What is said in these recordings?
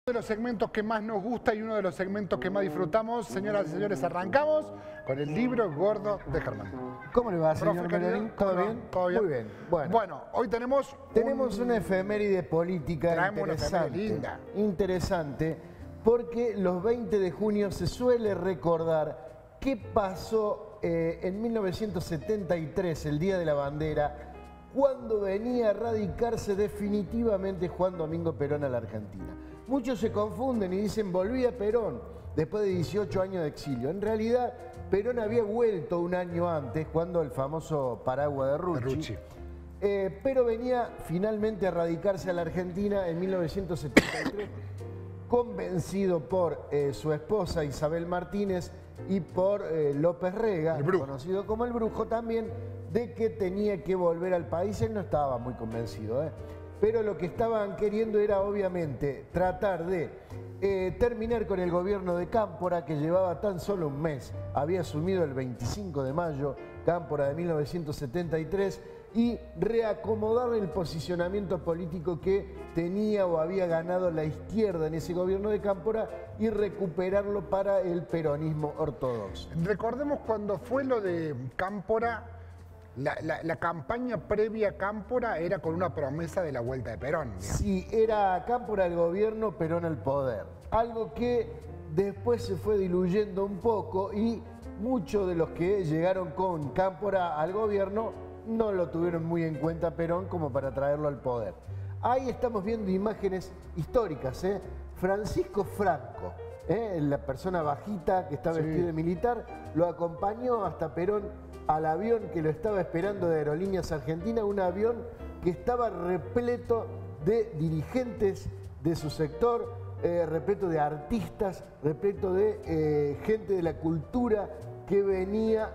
De los segmentos que más nos gusta y uno de los segmentos que más disfrutamos. Señoras y señores, arrancamos con el libro gordo de Germán. ¿Cómo le va, señor Profe, Melonín? ¿Todo bien? ¿Todo bien? Muy bien. Bueno, hoy tenemos una efeméride política Traemos una interesante. efeméride linda. Interesante, porque los 20 de junio se suele recordar qué pasó en 1973, el Día de la Bandera, cuando venía a radicarse definitivamente Juan Domingo Perón a la Argentina. Muchos se confunden y dicen, volvía Perón después de 18 años de exilio. En realidad, Perón había vuelto un año antes, cuando el famoso paraguas de Rucci. Pero venía finalmente a radicarse a la Argentina en 1973, convencido por su esposa Isabel Martínez y por López Rega, conocido como el Brujo también, de que tenía que volver al país. Él no estaba muy convencido, pero lo que estaban queriendo era obviamente tratar de terminar con el gobierno de Cámpora, que llevaba tan solo un mes. Había asumido el 25 de mayo, Cámpora de 1973, y reacomodar el posicionamiento político que tenía o había ganado la izquierda en ese gobierno de Cámpora y recuperarlo para el peronismo ortodoxo. Recordemos cuando fue lo de Cámpora. La campaña previa a Cámpora era con una promesa de la vuelta de Perón. Sí, era Cámpora al gobierno, Perón al poder. Algo que después se fue diluyendo un poco y muchos de los que llegaron con Cámpora al gobierno no lo tuvieron muy en cuenta Perón como para traerlo al poder. Ahí estamos viendo imágenes históricas. Francisco Franco, la persona bajita que está vestido de militar, lo acompañó hasta Perón al avión que lo estaba esperando de Aerolíneas Argentinas, un avión que estaba repleto de dirigentes de su sector, repleto de artistas, repleto de gente de la cultura que venía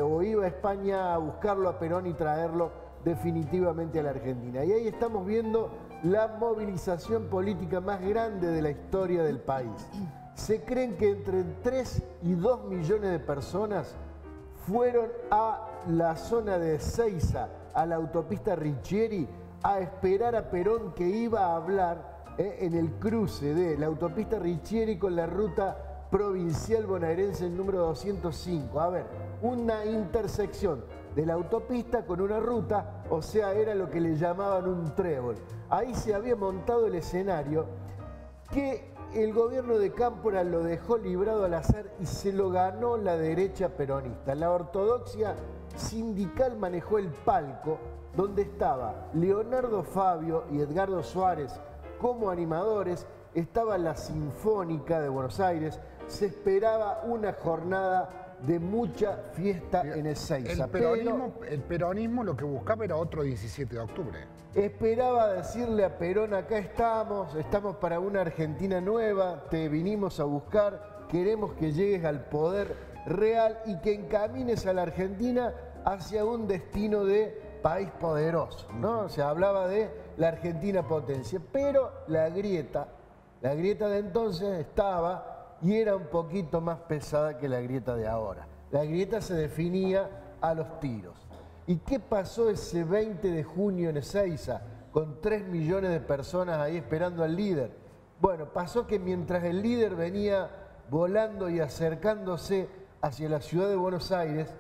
o iba a España a buscarlo a Perón y traerlo definitivamente a la Argentina. Y ahí estamos viendo la movilización política más grande de la historia del país. Se creen que entre 3 y 2 millones de personas fueron a la zona de Ezeiza, a la autopista Riccieri, a esperar a Perón, que iba a hablar en el cruce de la autopista Riccieri con la ruta provincial bonaerense el número 205. A ver, una intersección de la autopista con una ruta, o sea, era lo que le llamaban un trébol. Ahí se había montado el escenario que el gobierno de Cámpora lo dejó librado al azar y se lo ganó la derecha peronista. La ortodoxia sindical manejó el palco donde estaba Leonardo Fabio y Edgardo Suárez como animadores, estaba la Sinfónica de Buenos Aires, se esperaba una jornada de mucha fiesta en Ezeiza. El peronismo lo que buscaba era otro 17 de octubre. Esperaba decirle a Perón, acá estamos para una Argentina nueva, te vinimos a buscar, queremos que llegues al poder real y que encamines a la Argentina hacia un destino de país poderoso, ¿no? O sea, hablaba de la Argentina potencia, pero la grieta de entonces estaba y era un poquito más pesada que la grieta de ahora. La grieta se definía a los tiros. ¿Y qué pasó ese 20 de junio en Ezeiza con 3 millones de personas ahí esperando al líder? Bueno, pasó que mientras el líder venía volando y acercándose hacia la ciudad de Buenos Aires,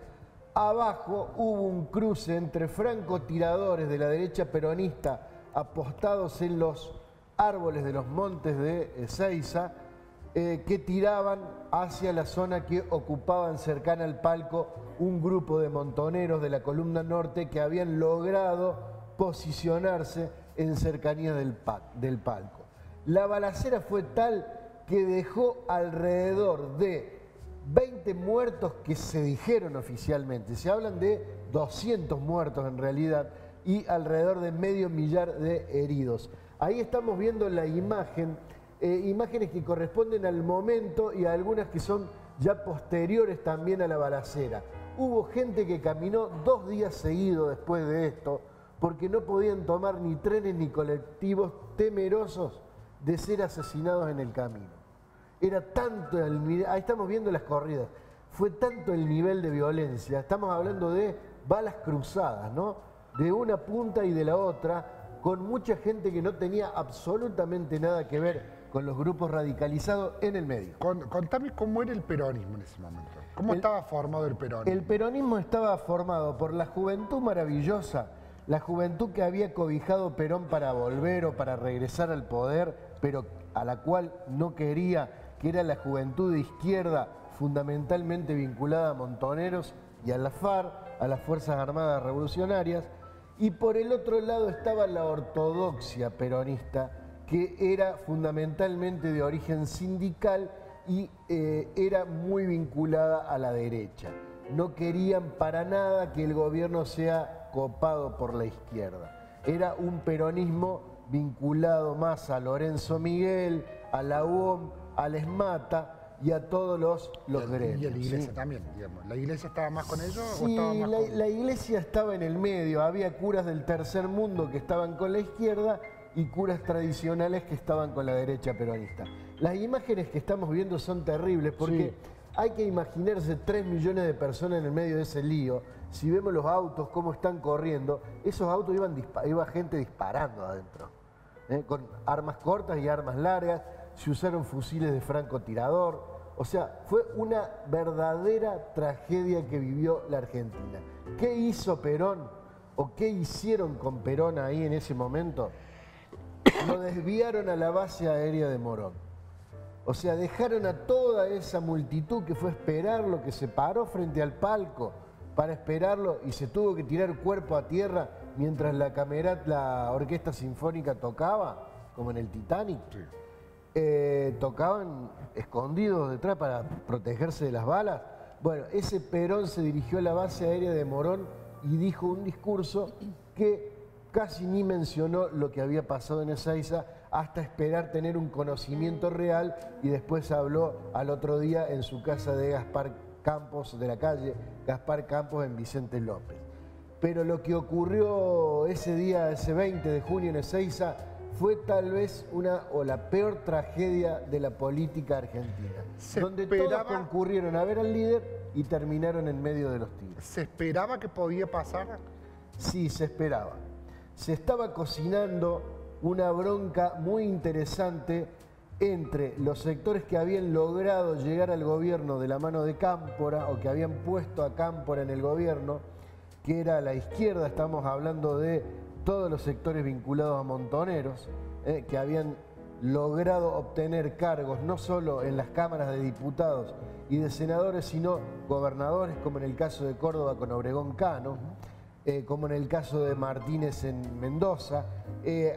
abajo hubo un cruce entre francotiradores de la derecha peronista apostados en los árboles de los montes de Ezeiza, que tiraban hacia la zona que ocupaban cercana al palco un grupo de montoneros de la columna norte que habían logrado posicionarse en cercanía del palco. La balacera fue tal que dejó alrededor de 20 muertos que se dijeron oficialmente. Se hablan de 200 muertos en realidad y alrededor de medio millar de heridos. Ahí estamos viendo la imagen. Imágenes que corresponden al momento y algunas que son ya posteriores también a la balacera. Hubo gente que caminó 2 días seguidos después de esto porque no podían tomar ni trenes ni colectivos, temerosos de ser asesinados en el camino. Era tanto el nivel, ahí estamos viendo las corridas, fue tanto el nivel de violencia, estamos hablando de balas cruzadas, ¿no? De una punta y de la otra, con mucha gente que no tenía absolutamente nada que ver con los grupos radicalizados en el medio. Contame cómo era el peronismo en ese momento. ¿Cómo estaba formado el peronismo? El peronismo estaba formado por la juventud maravillosa, la juventud que había cobijado Perón para volver o para regresar al poder, pero a la cual no quería, que era la juventud de izquierda, fundamentalmente vinculada a Montoneros y a la FARC, a las Fuerzas Armadas Revolucionarias, y por el otro lado estaba la ortodoxia peronista, que era fundamentalmente de origen sindical y era muy vinculada a la derecha. No querían para nada que el gobierno sea copado por la izquierda. Era un peronismo vinculado más a Lorenzo Miguel, a la UOM, al ESMATA y a todos los gremios. Y a la iglesia también, digamos. ¿La iglesia estaba más con ellos o Sí, estaba más con...? la iglesia estaba en el medio. Había curas del tercer mundo que estaban con la izquierda y curas tradicionales que estaban con la derecha peronista. Las imágenes que estamos viendo son terribles porque hay que imaginarse 3 millones de personas en el medio de ese lío. Si vemos los autos, cómo están corriendo, esos autos iba gente disparando adentro, con armas cortas y armas largas, se usaron fusiles de francotirador. O sea, fue una verdadera tragedia que vivió la Argentina. ¿Qué hizo Perón o qué hicieron con Perón ahí en ese momento? Lo desviaron a la base aérea de Morón. O sea, dejaron a toda esa multitud que fue a esperarlo, que se paró frente al palco para esperarlo y se tuvo que tirar cuerpo a tierra mientras la orquesta sinfónica tocaba, como en el Titanic. Tocaban escondidos detrás para protegerse de las balas. Bueno, ese Perón se dirigió a la base aérea de Morón y dijo un discurso que casi ni mencionó lo que había pasado en Ezeiza hasta esperar tener un conocimiento real y después habló al otro día en su casa de Gaspar Campos, de la calle Gaspar Campos en Vicente López. Pero lo que ocurrió ese día, ese 20 de junio en Ezeiza, fue tal vez la peor tragedia de la política argentina, donde todos concurrieron a ver al líder y terminaron en medio de los tiros. ¿Se esperaba que podía pasar? Sí, se esperaba. Se estaba cocinando una bronca muy interesante entre los sectores que habían logrado llegar al gobierno de la mano de Cámpora o que habían puesto a Cámpora en el gobierno, que era la izquierda. Estamos hablando de todos los sectores vinculados a Montoneros, que habían logrado obtener cargos no solo en las cámaras de diputados y de senadores, sino gobernadores, como en el caso de Córdoba con Obregón Cano, como en el caso de Martínez en Mendoza.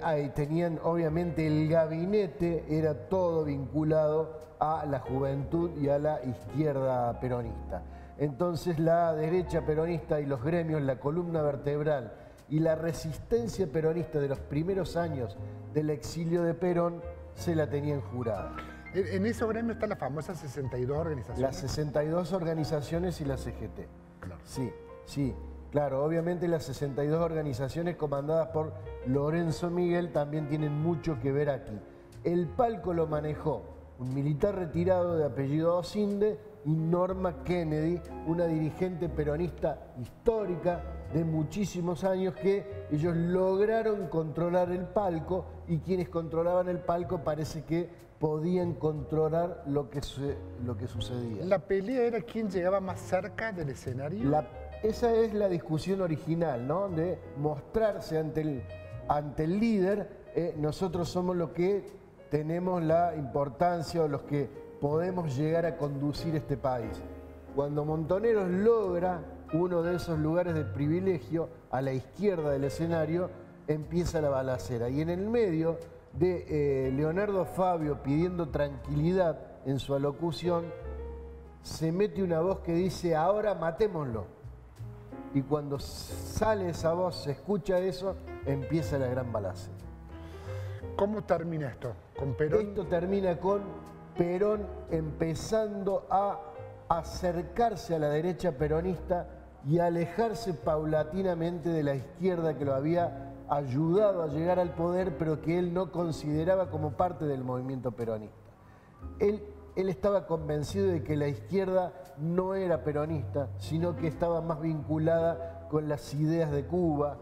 Ahí tenían, obviamente, el gabinete era todo vinculado a la juventud y a la izquierda peronista. Entonces la derecha peronista y los gremios, la columna vertebral y la resistencia peronista de los primeros años del exilio de Perón se la tenían jurada. En esos gremios están las famosas 62 organizaciones. Las 62 organizaciones y la CGT. Claro. Sí, claro. Obviamente las 62 organizaciones comandadas por Lorenzo Miguel también tienen mucho que ver aquí. El palco lo manejó un militar retirado de apellido Osinde y Norma Kennedy, una dirigente peronista histórica de muchísimos años, que ellos lograron controlar el palco, y quienes controlaban el palco parece que podían controlar lo que sucedía. ¿La pelea era quién llegaba más cerca del escenario? Esa es la discusión original, ¿no? De mostrarse ante el líder. Nosotros somos los que tenemos la importancia o los que podemos llegar a conducir este país. Cuando Montoneros logra uno de esos lugares de privilegio a la izquierda del escenario, empieza la balacera. Y en el medio de Leonardo Fabio pidiendo tranquilidad en su alocución, se mete una voz que dice: ahora matémoslo. Y cuando sale esa voz, se escucha eso, empieza la gran balacera. ¿Cómo termina esto? ¿Con Perón? Esto termina con Perón empezando a acercarse a la derecha peronista y alejarse paulatinamente de la izquierda que lo había ayudado a llegar al poder, pero que él no consideraba como parte del movimiento peronista. Él estaba convencido de que la izquierda no era peronista, sino que estaba más vinculada con las ideas de Cuba,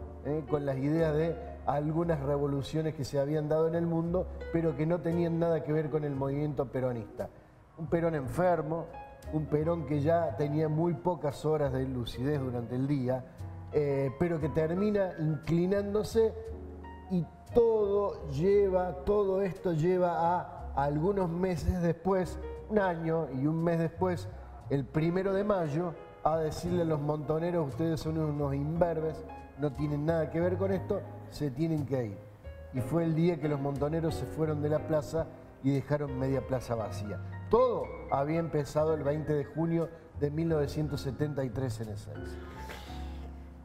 con las ideas de algunas revoluciones que se habían dado en el mundo, pero que no tenían nada que ver con el movimiento peronista. Un Perón enfermo, un Perón que ya tenía muy pocas horas de lucidez durante el día, pero que termina inclinándose, y todo esto lleva a algunos meses después, un año y un mes después, el 1 de mayo, a decirle a los montoneros: ustedes son unos imberbes, no tienen nada que ver con esto, se tienen que ir. Y fue el día que los montoneros se fueron de la plaza y dejaron media plaza vacía. Todo había empezado el 20 de junio de 1973 en Ezeiza.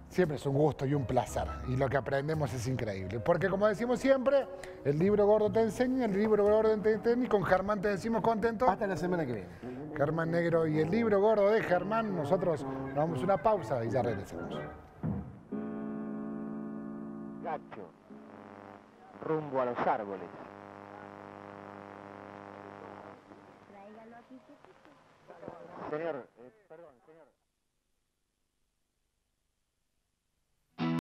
Siempre es un gusto y un placer, y lo que aprendemos es increíble. Porque como decimos siempre, el libro gordo te enseña, el libro gordo te enseña, y con Germán te decimos contento. Hasta la semana que viene. Germán Negro y el libro gordo de Germán. Nosotros nos damos una pausa y ya regresamos. Gacho, rumbo a los árboles. Señor, perdón, señor.